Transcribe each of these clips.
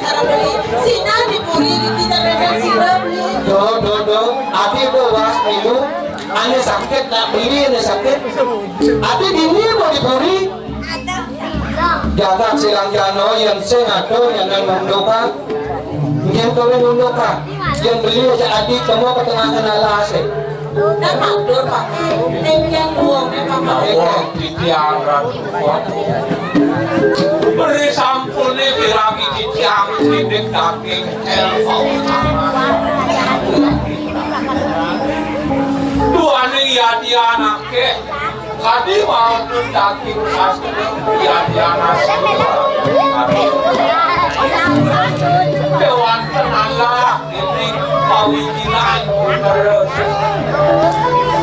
sarang beli sina dipuri kita dengan sirap nih do ati do was minum ane sakit nak beli ane sakit ati dini mau dipuri jaga silang jano yang sengato yang nunduka yang kawin nunduka yang beli aja adi kamu ke tengah kenala asik dan makdur pakai nengkeng buang pakai ditiangan beri sampun nih lagi ditiang sidik daging elfau dua nih ya dia anaknya tadi mau tuh daging asli ya dia nasi dewan tenalah ini kawinan terus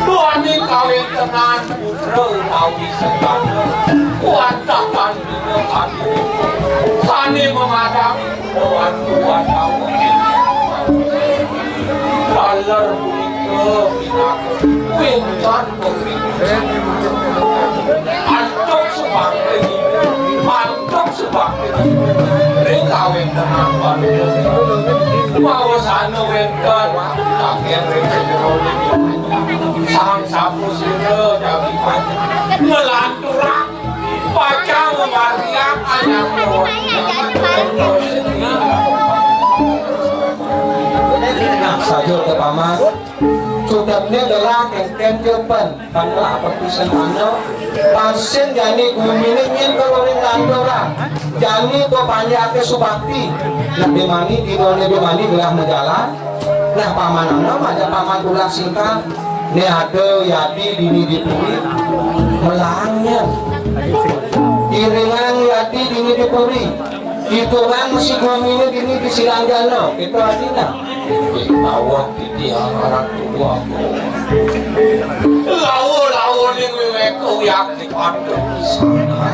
dua nih kawin tenan putra kawi setan kuantakan dino kami sani memadami dewan tua tahu laler ke pinaka wintan pemimpin antok sebangke mantok sebangke kawin tenan baru mau sana wintan kakek rejero sang sapu sira jadi panjang melanturang baca memariak ayam sajur ke paman cukupnya adalah kengken jepan panlah perpisahan anda pasien jani guminingin keluarin landora jani ko panjake subakti nabi mani di nabi mani belah menjalan nah paman anda maja paman ulah singkat ini ada yati dini dipuri melangnya iringan yati dini dipuri itu kan masih guminnya dini disilanggano itu artinya awak titiang orang tua lawo ning wewe kuyak di kantor sana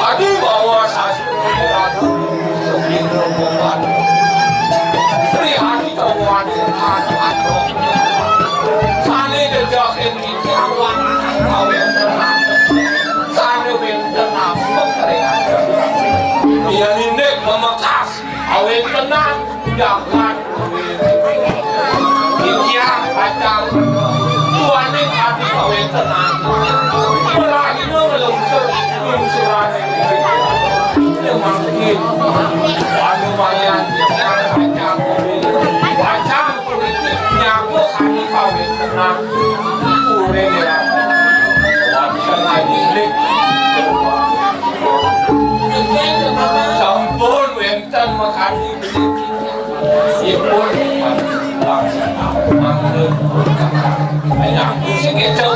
adi bawa sasro beradu sebelum rombongan tri hati kawan anu sane dejakin titiang awak sane benten apa keringan dia ninek memekas awet tenang jangan dikiang kacang tuanik hati awet tenang berakhirnya melungsuran yang makin lumayan kacang politik nyambuk hati awet tenang kurang ya wajah ninek sampun wenten makani ipun laksana mangkeun banyak sing kecel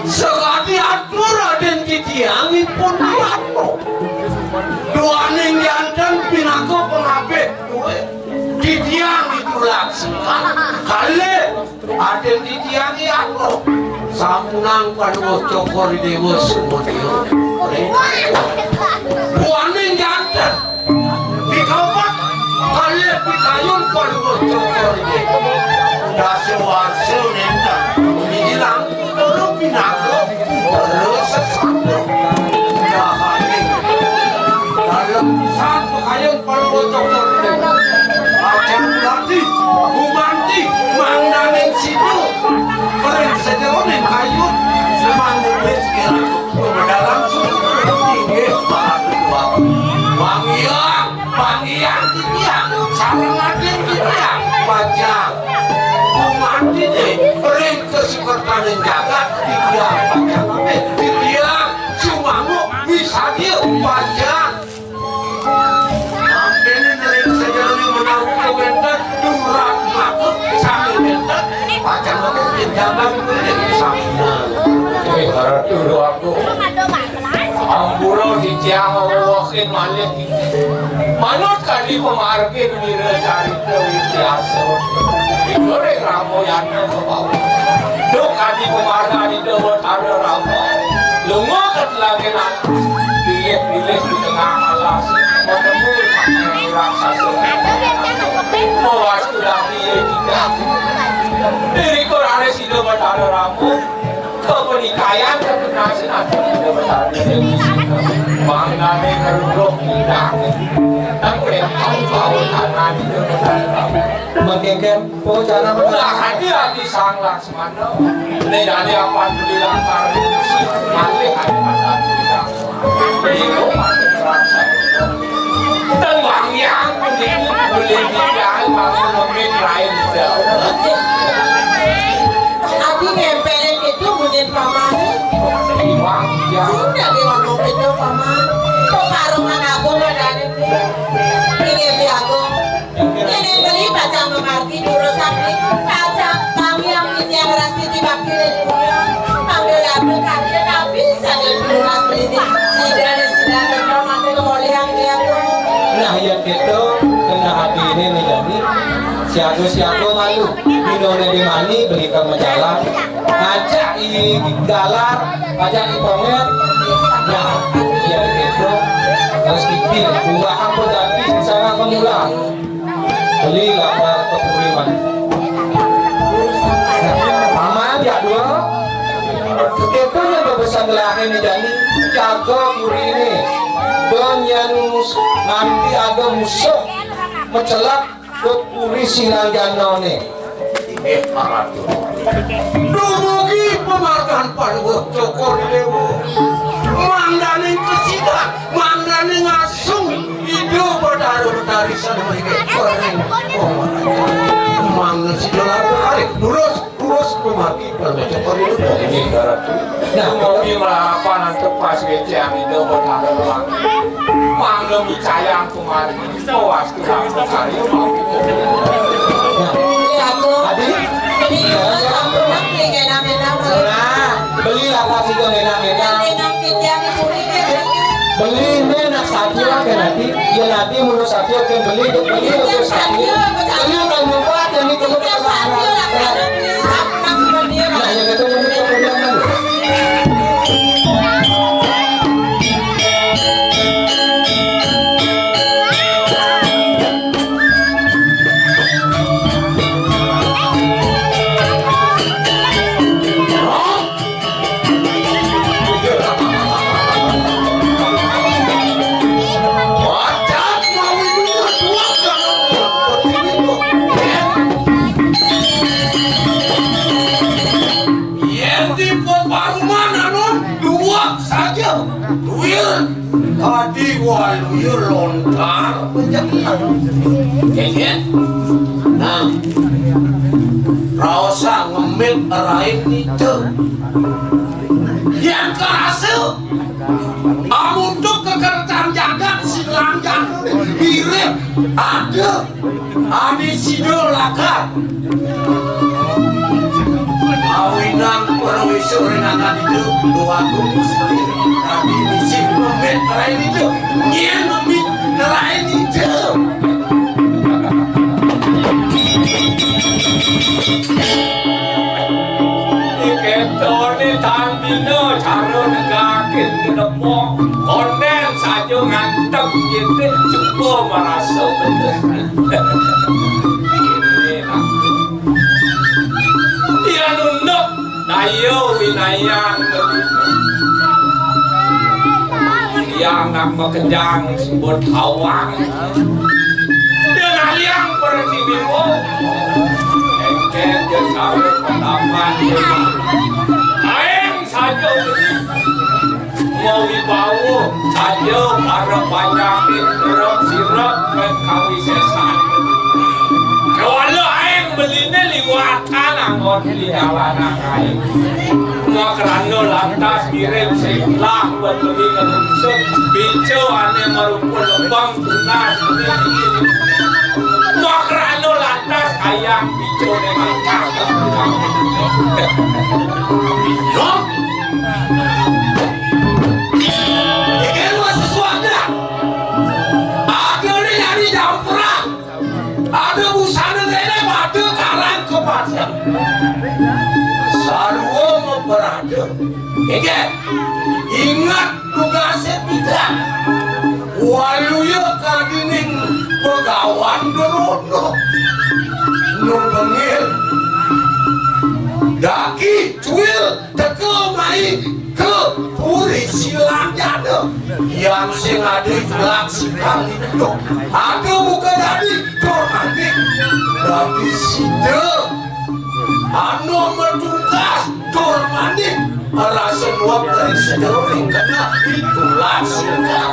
sekali atur Raden Titiang ipun atur duaning yanten pinako pengabek Titiang itu laksana kali Raden Titiang atur samunang panuh cokor dewa sumodeo buaning jantan dikapat kali pikayun panuh cokor dewa dasi warso nenda hilang terus pinako terus sesatu dahaning dalam pisan pikayun panuh cokor dewa akan berarti bumanti mandaning situ keren sejauh yang kayu memang nulis kira dalam sumber tinggi wangian titiang sarang aden titiang pajak umanti deh keren kesukertan yang jagat titiang pajak titiang cumamu bisa dia pajak ini keren sejauh yang menaruh kewentan durak makut sambil bentar pajak mungkin jabat harap dulu aku amburo di tiang wakin malik manut kali pemargin mira cari kewikiasa digoreng ramo yang ke bawah dok kali pemarga di dewa ada ramo lungo ketelagenan bilik di tengah alas ketemu raksasa mawas sudah dia tidak diri korane si dewa ada ramo nasi nanti kita bertanya mengenai kerudung tidak. Tapi yang tahu karena dia bertanya. Mengengken po cara Lah hati sang Laksmana. Ini dari apa beli langkar si mati ada macam tidak. Itu mati terasa. Dan wang yang beli tidak bangun lebih lain jauh. Abi ngempelin itu bukan paman. Wang yang Sudah ngomong itu paman. Pengarungan aku madane. Ini biago. Ini beli baca mengerti urusan ini. Kaca kami yang ini yang rasi di bakirin punya. Ambil ambil kaki tapi saya lunas beli. Sudah mati kembali yang dia tuh. nah ya gitu kena hati ini menjadi siago malu minone di mani belikan majalah ajak i galar ajak i ponget nah ya gitu terus kikil buah apa tapi sama pemula beli lapar kepuriman paman ya dua kekeponya bebesan gelahnya menjadi jago muri ini dan yang nanti ada musuh mencelak ke puri sinagano nih Dumugi pemargan paduh cokor dewo Mandaning kesidak Mandaning asung Hidup berdaruh tarisan mereka Kering Mangan si dolar berkali Lurus pemaki pada cokor itu ini darat. Nah, mau apa nanti pas kece yang itu bertahan lang. Mangga percaya kemarin awas kita cari mau. Biago. adik Ini sama pengen nama-nama. nah belilah kasih ke nenek-nenek Yang kita beli nenek saja kan nanti ya nanti menurut saja kan beli untuk saja beli kan membuat yang itu nah yang itu Wajah mau hidupnya dua Yang di peparuman anon dua saja Duit Tadi waluyo lontar Kayaknya Nah Rasa ngemil rain itu Yang kerasa Amuntuk kekerjaan jagat silang jagat Mirip Ada Adi sido lakat Awinan perwisur renangan itu Dua kumpus sendiri Tapi misi memit rain itu Nyen memit rain itu Ketone tambino caro negakin kedepok konen saja ngantek gitu cukup merasa bener ini nak dia nunduk dayo winayang yang nak bekenjang sebut hawang dia naliang pergi bimu engket jasawet pertapan aeng saja mau dibawa saja para banyakin sirap dan kawi sesan kalau aeng belinya liwatan anggot di jalanan aeng mau kerana lantas kirim sebelah buat lebih kerunsuk bincau aneh merupakan lebang tunas mau kerana lantas ayam bincau dengan kakak Nom Ikan masih suara Ada ni nyari jampura Ada busana nenek Ada karang kepatian Sarwa memperada Ikan Ingat tugasnya tidak Waluya kadining Pegawan gerono No bengil Daki cuil teka mai ke puri silang jatuh yang sing ada itu laksikan itu ada bukan dari tormandi tapi situ anu bertugas tormandi rasa nuap dari sejarah kena itu laksikan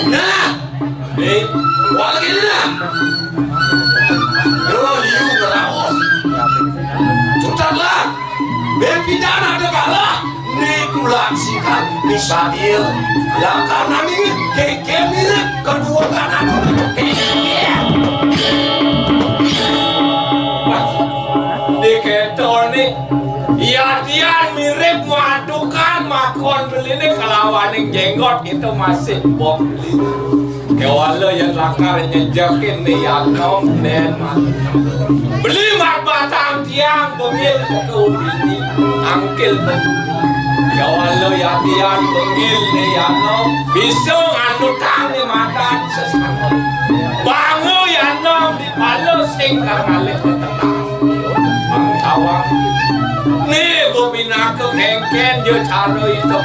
nah wala gina liu geraos tutala bempidana degala ni kulaksikan bisa dia yang karena mirip keke mirip kedua kanan diketor nih ya dia mirip madukan makon beli nih kelawan yang jenggot itu masih bok beli kewala yang lakar nyejakin nih yang nom nen beli mak batang tiang bengil ke ini angkil kewala yang tiang bengil nih yang nom bisung anu tang nih makan sesama bangu yang nom di palo sing karnalik tetap awak nih bobina ke kengken jo caro itu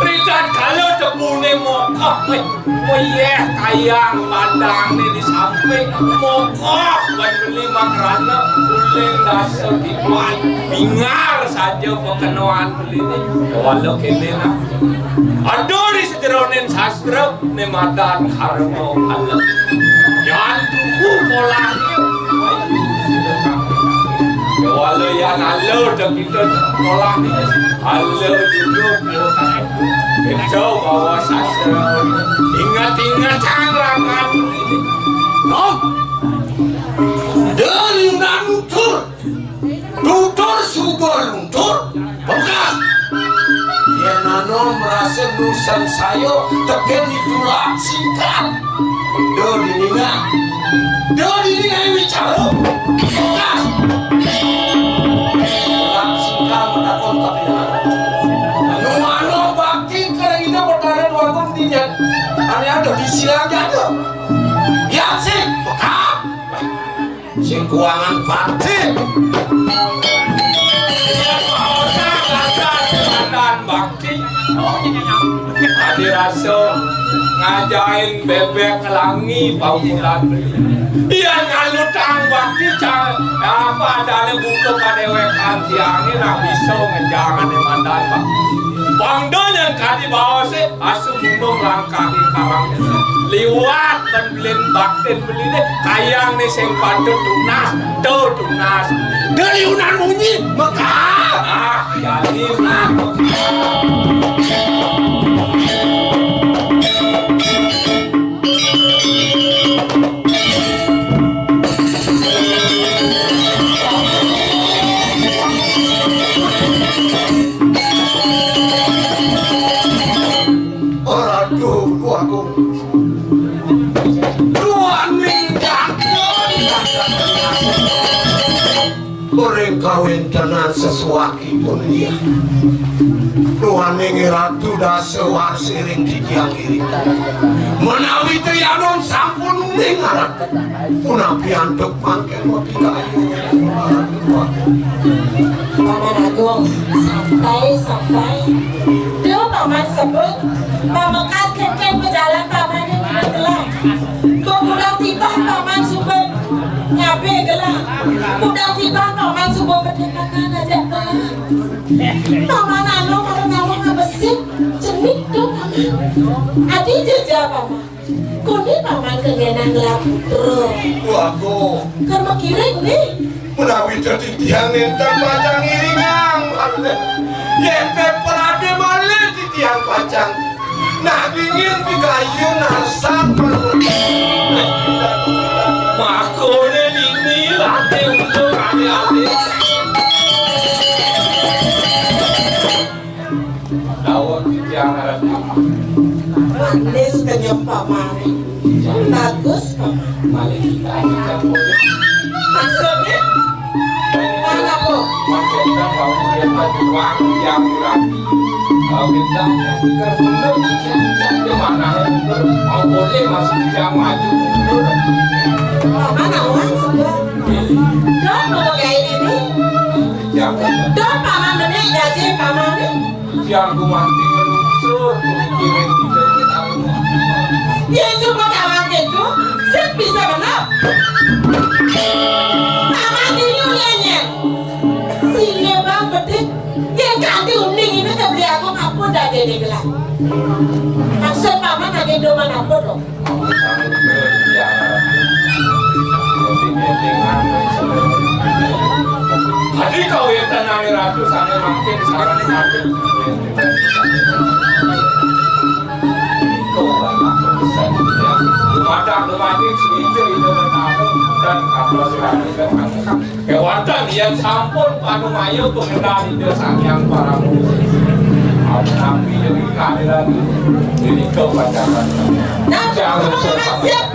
Richard kalau tebune mokok moyeh kayang pandang nih di samping mokok beli makrana uling dasar dipan bingar saja pekenuan beli nih walau kene nah aduh di sejeronin sastra nih madan karmo Allah jangan tunggu polanya walau yang alur dan kita tolak alur duduk itu bawa sastra ingat-ingat cangrangan ini nom dari nantur tutur subur luntur bukan ya nano merasa nusan sayo teken itu laksikan dari nina yang bicara bukan laksikan menakon kapinan nuano bakti karena kita bertahan dua kontinjen ada ada di silang jatuh ya sih bukan sing keuangan bakti dan bakti adi rasa ngajain bebek kelangi paulan iya ngalutang bakti apa ada buku pada wekan tiangin nah bisa ngejangan di mandan pak bangdon yang kadi bawa sih asu mundur langkahi karang liwat dan belin baktin beli deh kayang nih sing patut tunas dari unan bunyi mekah jadi Orang kawin tenan sesuaki pun dia Tuhan ini ratu dah sewar siring di tiang iri menawi trianon sampun dengar punapi antuk mangkel wapi kayu Paman Agung santai dia paman sebut pamekas kengken berjalan paman yang tidak gelap kok udah tiba paman subet ngabe gelap udah tiba paman subet berdekatan aja gelap paman anu kalau ngawang ngabesit cenik tuh paman adi jejak paman kundi paman kengenan gelap putra wago karena kiring nih menawi jadi tiang nentang pacang iringang yente perade malih di tiang pacang nah ingin dikayu nasan makone ini late untuk adik-adik dawat yang ada manis kenyam paman bagus paman malik kita maksudnya mana po kita mau lihat uang yang rapi kalau kita mundur di mana mau boleh masih bisa maju mundur paman awan sudah Don paman benih gaji paman nih. Siang ku mati ngelusur, ku mikirin di tahun. Ya cuma kawan itu, sih bisa benar. Paman ini ulangnya. Sini bang betik, yang ganti uning ini kebeli aku ngapun dah dia gelang. Maksud paman ada doman apa dong? Adi kau yang tenang ratu sana makin sekarang makin kau banyak besar ya kemati seminggu itu bertamu dan kapal selalu berangkat kewantan yang sampun panu mayu pengendali desa yang para musik tapi jadi kehadiran ini kau pacaran jangan siap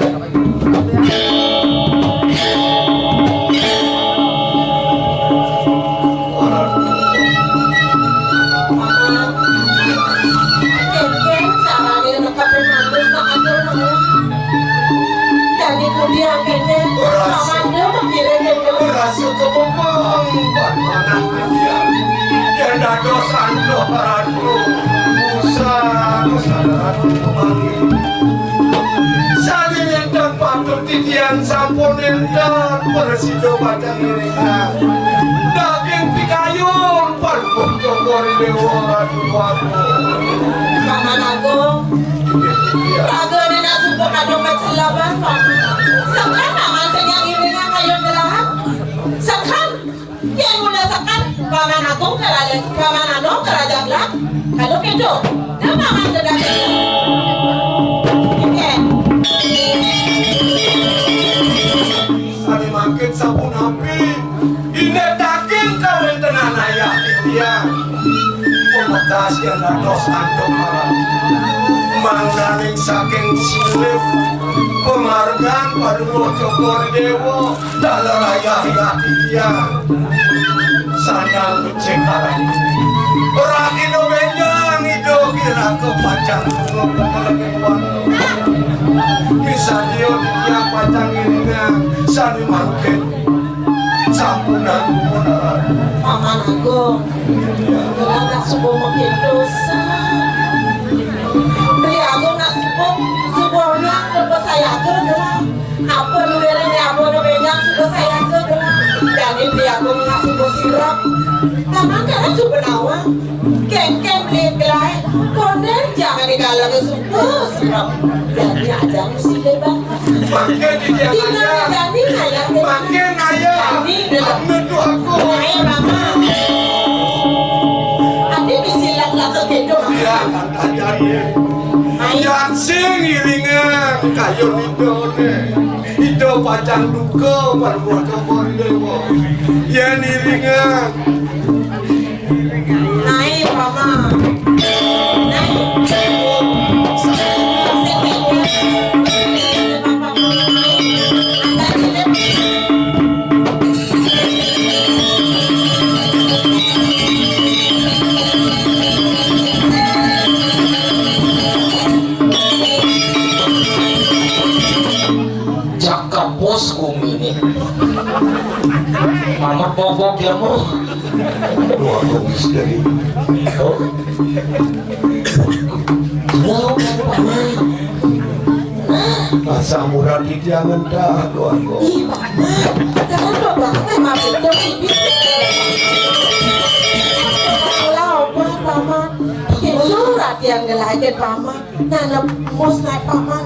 Kemudian kayaknya paman dia mengirim Rasa kebobong Bagaimana dia Yang dah dosa ando paradu Usah kesadaran kembali Sani yang patut titian sampun endan Persido baca ngiringan Daging pikayun Palpuk jokori dewa Aduh paman aku. Raga ni nak support ada kecelakaan paman. Sekarang paman sedang iringan kayu gelang. Sekarang yang mula sekarang paman aku kerana paman anu kerana gelang. Kalau gitu, dah paman sedang. Oke. Sani makin sabun api Ini daging kawin tenan ayah dia Pemetas yang dados andong marah Mangdaning saking silip Penghargaan pada Jokor Dewa Dalam ayah dia Sandang becekaran Orang Indonesia Ido kira kepanjang Bisa dia dia panjang ininya Sani makin Sampunan benar Paman aku. Gelang nak subuh makin dosa. Beli aku nak subuhnya lepas saya ke gelang. Apa nulernya apa nulernya subuh saya ke gelang. Dan ini beli aku nak subuh sirap. Paman karena subuh nawang. Keng-keng beli gelang. Konden jangan digalau ke subuh sirap. Jadi aja mesti lebar. Makin dia Tinggal jadi ayah. Makin ayah Menuduh aku Ayah mama. Adi mesti lak-lak ke gedung. Ya kata jadi Yang sing iringan Kayu Ido ne Ido panjang duka Parbuat Jokor Dewa Yang iringan Naik mama. Naik. Jaka bosku ini Mamat bobok ya mu Dua habis dari Halo paman Masa murah di jangan dah keluarga Ih paman. Jangan bapak emang betul sih. Kalau paman. Surat yang ngelahirin paman. Nana mus naik paman.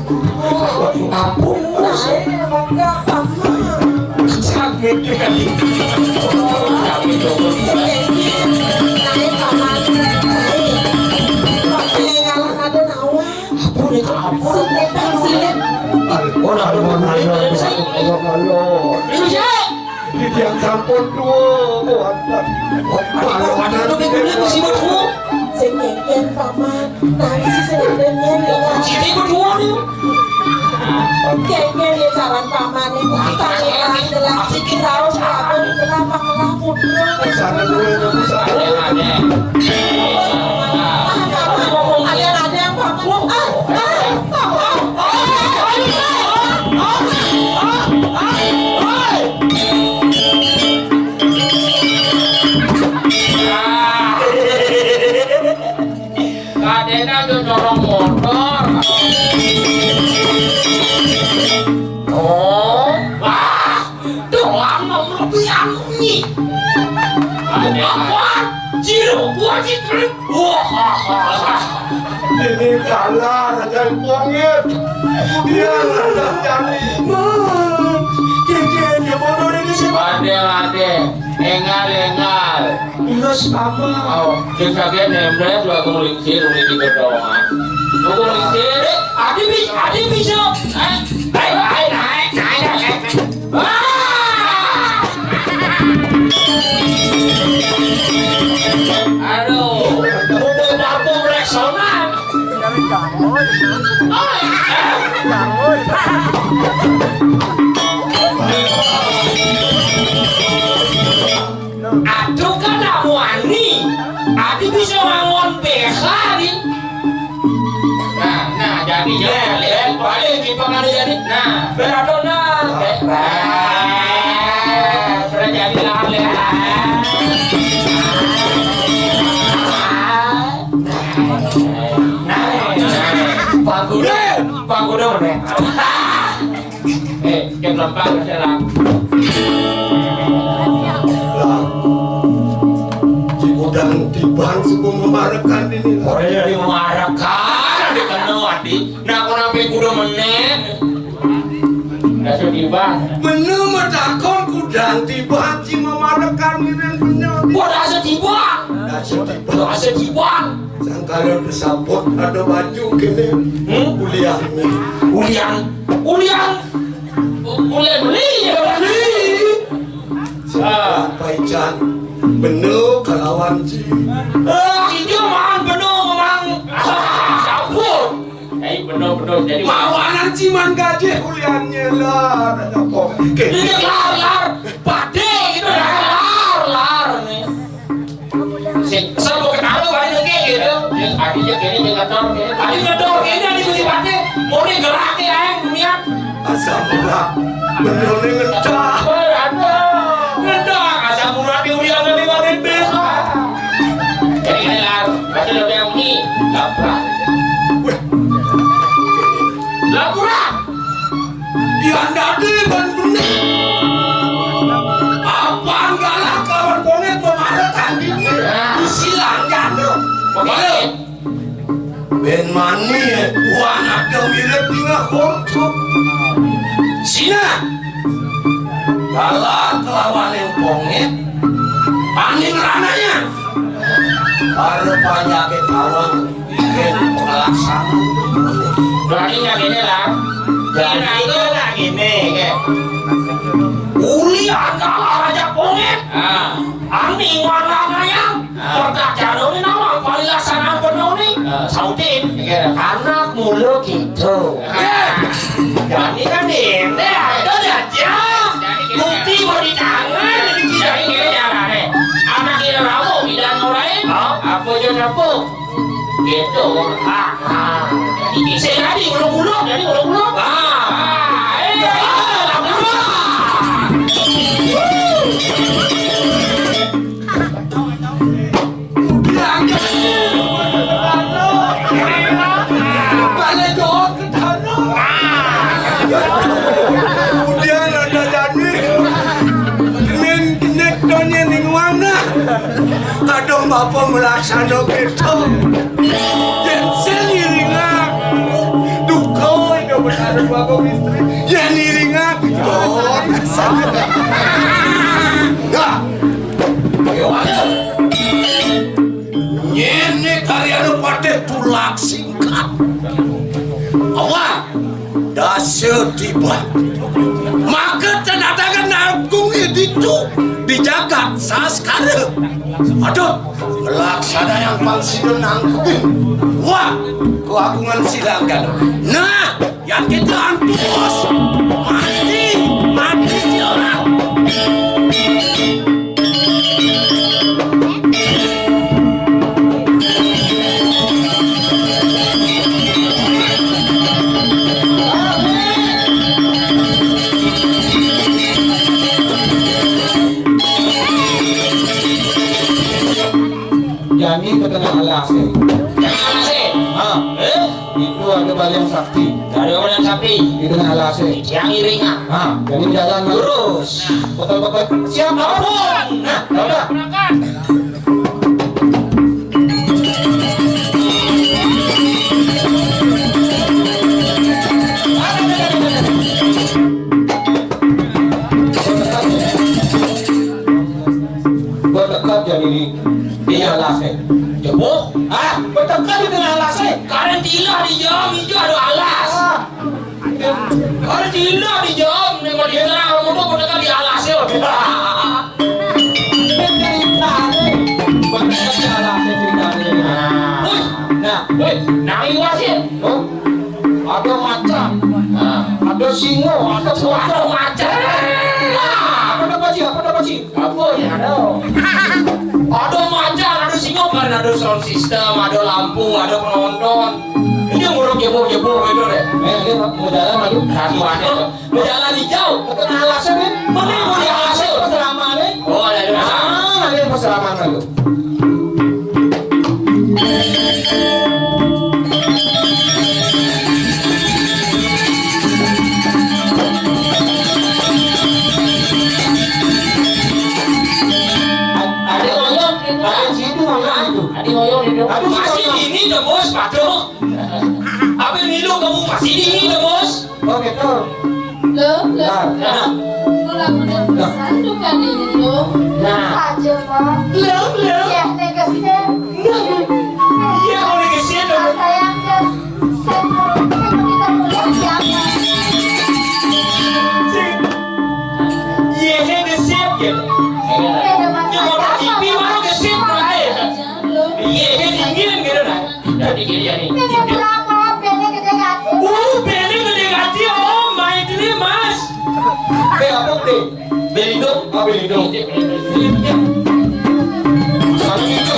Ampun Naik enggak paman. sakit kami dong Naik paman. Naik. Pakai ngalah ada nawa. ampun itu ampun Silip. oh ada mana satu kalau Iya. Di tiang sampun dua Kuantan ada begini mesti berdua Sing ngeken paman. Nanti sebenarnya dengan sini berdua nih kayaknya dia calon paman ini pangeran adalah tahu siapa adalah pangeran putra. Sana dua yang besar Ada yang paman. Oh, wah, doang lebih aku nih. Apa? Ciro, gua citrik. Wah, Ini kalah Raja Pongit. Kemudian Raja Jani. Dia bodoh ini sih. Ade, engal. Terus apa? Oh, kita kan nembret dua kemulingsir udah tiga doang. Dua kemulingsir, ade bisa. Naik. Aduh, udah mampu resonan. Aduh kan wani, adi bisa ngangon PH nih. Nah, jadi balik di pengaruh jadi. Nah, beradona. Sudah jadi Panggudo deh. Jam lempar selang. Udang tibang sebelum memarakan ini. Orang yang memarakan ada kena wadi. Nak aku nampak kuda meneng. Dah sedih bang. Bener medakon kudang tibang si memarakan ini bener. Gua dah sedih bang. Dah sedih bang. Sangkala disambut ada baju kene. Kuliah ini. Ulian beli ya beli. Paican bener kalawan ci. Itu mang bener mang. Sampun. Bener jadi Mawanan ciman gaji kuliahnya lah. ini lar pade gitu lar nih. Sebab kenapa balik lagi gitu? Yang adinya kini ngador kini adi mesti pade. Mau nih gerak ya dunia. Asal murah bener nih ngecah. Ngedak asal murah diulian lebih banget besa. Jadi ini lar, baca lebih yang ini lapura. Yang dadi ban bener. Apaan galak kawan konet memarakan ini. Silang jatuh. Bagaimana? Ben mani wan ada mirip dengan hortuk. Sina galak lawan yang ponget paning rananya ada penyakit awang bikin pelaksana. Berarti yang ini lah. Jadi itu lah gini kayak uli agak raja ponget. Ani warna yang perkajaran ini nama paling laksana penuh nih. Sautin. Anak mulu gitu. Jadi kan ini itu aja. Bukti mau di tangan jadi tidak ini caranya. Anak ini ramu bilang orang apa yang apa gitu. Jadi saya tadi ulung-ulung jadi ulung-ulung. Kemudian ada jadi kenek donya ning wana kadang bapak melaksana gitu dan seiringa duka itu benar bapak istri yang iringa nah ini kalian pada tulak singkat awak dasar tiba maka tenadakan agung itu dijaga saskara aduh laksana yang palsu nangkupin wah keagungan silangkan nah yang kita antus mati si orang Jani ke tengah alas. Terima kasih. Itu ada kembalian sakti. Dari orang sapi. Di tengah alasnya. Yang iringan. Nah, jadi jalan Lurus. betul-betul siap Ampun. Nah, udah. Berangkat. Berdekat jadi di alasnya. Jebuk. Ah, berdekat di tengah alasnya. Karena tilah di jam hijau ada alas. Karena tilah di jam dengan dia terang mudah berdekat di alas ya. Berdekat di alasnya ceritanya. Wih, Nah, wih, nangis wasit. oh, ada macan, ada singo, ada Ada pocong. macan. Apa dapat sih? Apa dapat sih? Apa ya ada? Ada macan, ada singa kan, ada sound system, ada lampu, ada penonton. Ini nguruk jebuk-jebuk gitu deh. Dia mau jalan maju. Satu ada tuh. Berjalan hijau. Ke tengah alasnya nih. Mana yang mau di alasnya? Selama nih. Oh, ada masalah. Ah, dia mau selamat maju. Ada ngoyong, Ada situ ngoyong itu. Ada ngoyong itu. Aduh, Masih ngoyong. di ini dah bos, Patung. Abang Milo kamu masih di ini dah bos. Oh gitu. Loh, Nah, Nah, mudah-mudahan bisa bukan ini loh. nah. Saja, Pak. Belum, belum. Ya, negasinya. Iya, kalau dikasih dong. Sayangnya, saya kita mulai jangan. Iya, saya gesip gitu. Beda Dia mau masalah. TV baru gesip terakhir. Iya, dia dingin gitu nah. Jadi gini jadi. Beda berapa? Beda gede-gede. Beli gede ganti om, main dulu mas. apa deh? Beli dong. Oh, beli dong. Kalau gitu.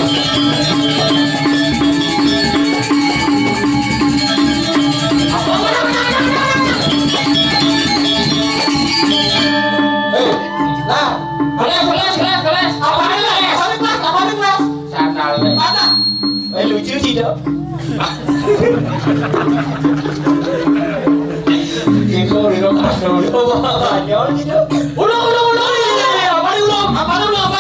Lah, Kelas. Apa nih kelas? apa nih kelas? Sandal. Mana? Lucu sih dong. Itu itu kasih dulu. Banyak gitu. Ulang. Apa nih ulang? Ada ulang.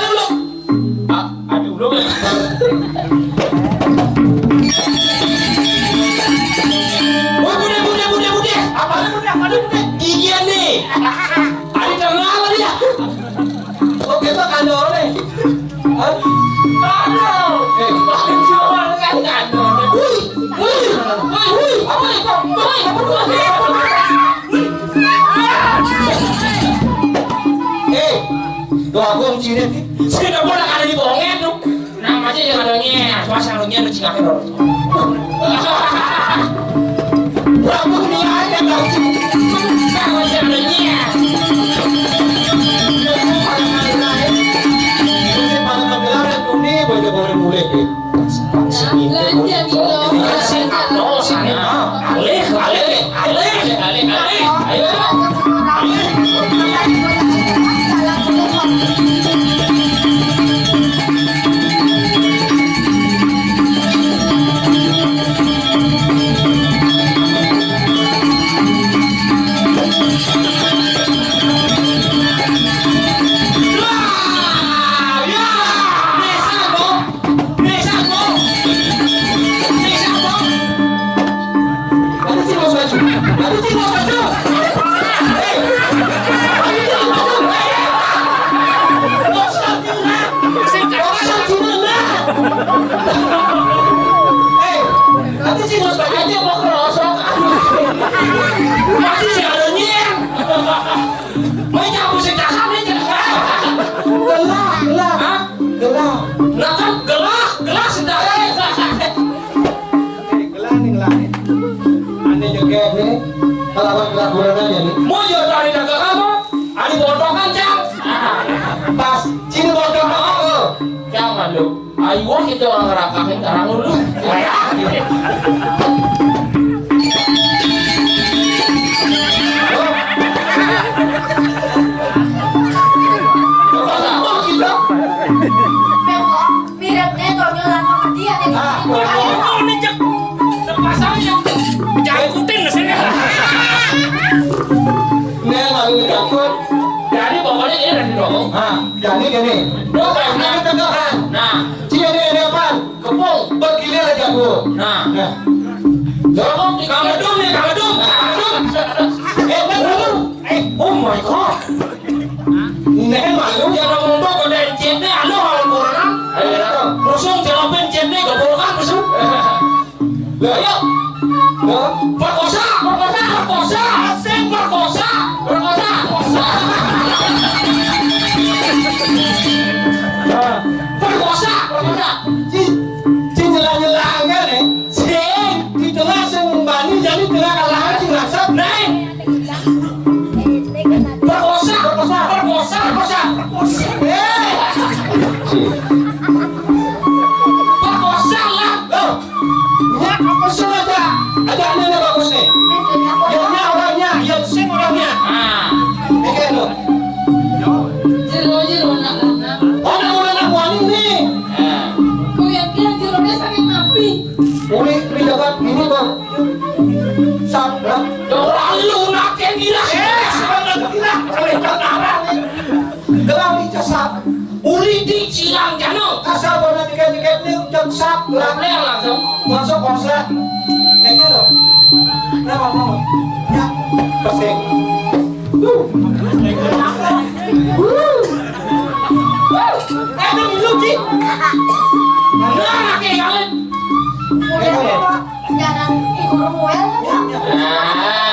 Woi bude. Apa nih bude? Gigian nih. Ada tengah apa dia? Oh, kita kandor nih. Hah? Kandor. Jual kan kandor. Wih. Apa nih? Tuh aku yang cirit nih. Sudah boleh ada di bongen tuh. Namanya yang adanya, suasananya ada cingaknya dong. Berapa nih aja tahu sih. Namanya adanya. Ayo kita orang ngerakahin karang dulu. Miripnya kalau nyulan sama dia nih. Oh, ini cek. Pasangnya. Jangan saling takut. Jadi pokoknya ini dari dong. Jadi gini. Karena ketegaran. Nah, Cini ini apa? kepung. Bergilir aja bu. Nah, Dorong di kamedum nih, kamedum. Oh my god. Ini malu Ya udah ngomong kok dari cendek anu hal kurang. Rusung jalopin cendek kebolokan rusung. Ayo. Perkosa, perkosa, perkosa, asing perkosa, perkosa, perkosa. Perkosa, perkosa. Nyelang-nyelang kan nih. Di tengah sembani jadi tengah kalah sih rasa. Naik. Perkosa, perkosa, perkosa, perkosa. Perkosa lah. Ya apa saja. Ada yang bagus nih. Yang orangnya, yang sing orangnya. Ah. Oke lo. Jero nak. Orang wani nih. Kau yakin jeronya saking api? Uli dapat ini bang. Sabda. Lalu nak yang gila. Gelang dicasap. Uli di Cilang Jano. Asal bola tiket-tiket nih cesap. Langsung langsung. Masuk konsep. Kayak lo. Nama mau. Ya. Pesing. Aduh lucu. Nah, kayak kalian. Jangan ikut Romuel. Ah.